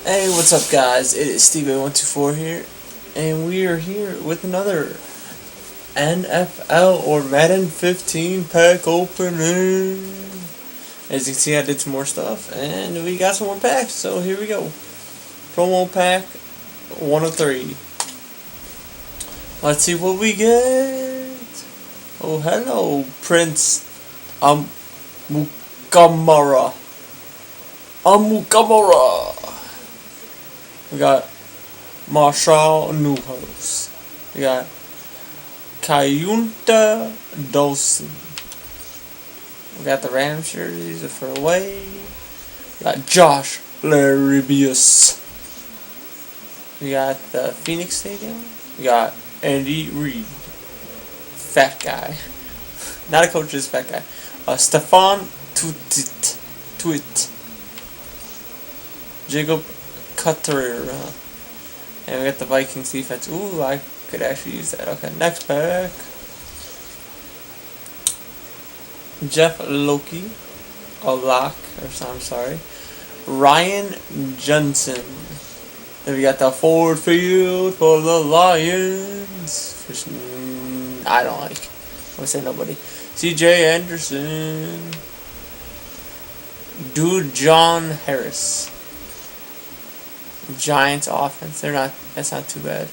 Hey, what's up, guys? It is Steve124 here, and we are here with another NFL or Madden 15 pack opening. As you can see, I did some more stuff, and we got some more packs, so here we go. Promo pack 1 of 3. Let's see what we get. Oh, hello, Prince Amukamara. We got Marshall Newhouse. We got Kayunta Dawson. We got the Rams jerseys for away. We got Josh Laribius. We got the Phoenix Stadium. We got Andy Reid. Fat guy. Not a coach, just fat guy. Stefan Tuit. Jacob Cutter. And we got the Vikings defense. Ooh, I could actually use that. Okay, next pack. Jeff Loki. I'm sorry. Ryan Johnson. Then we got the Ford Field for the Lions. Which I don't like. I'm gonna say nobody. CJ Anderson. Dude John Harris. Giants offense. That's not too bad.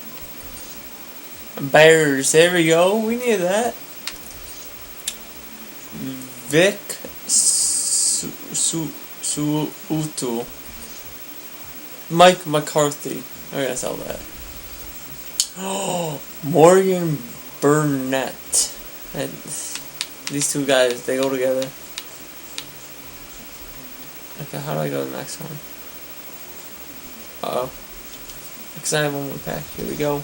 Bears. There we go. We need that. Vic Suutu. Mike McCarthy. I'm gonna sell that. Oh, Morgan Burnett. And these two guys, they go together. Okay, how do I go to the next one? Uh-oh. Because I have one more pack. Here we go.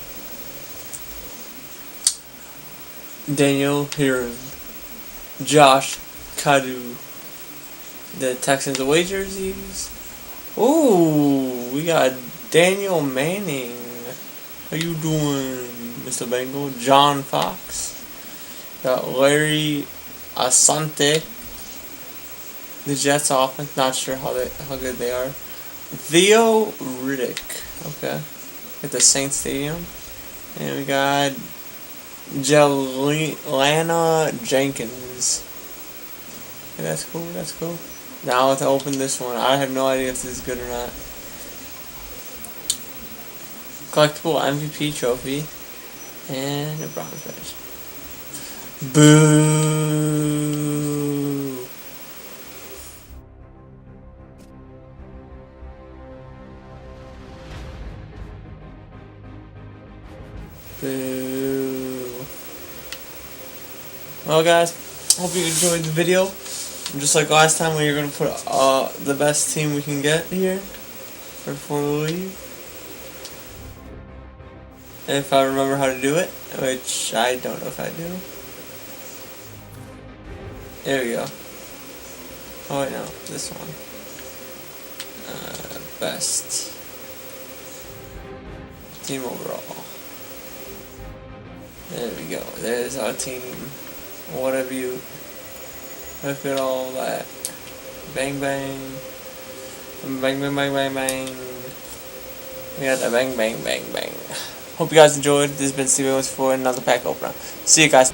Daniel Heron. Josh Kadu. The Texans away jerseys. Ooh, we got Daniel Manning. How you doing, Mr. Bengal? John Fox. Got Larry Asante. The Jets offense. Not sure how good they are. Theo Riddick. Okay. At the Saints Stadium. And we got Jelena Jenkins. Okay, that's cool. Now let's open this one. I have no idea if this is good or not. Collectible MVP trophy. And a bronze badge. Boo! Boo. Well, guys, hope you enjoyed the video. Just like last time, we are going to put the best team we can get here before we leave. If I remember how to do it, which I don't know if I do. There we go. Oh wait, no, this one. Best team overall. There we go. There's our team. What have you? Look at all that. Bang bang. Bang bang bang bang bang. We got the bang bang bang bang. Hope you guys enjoyed. This has been Steve124, another pack opener. See you guys.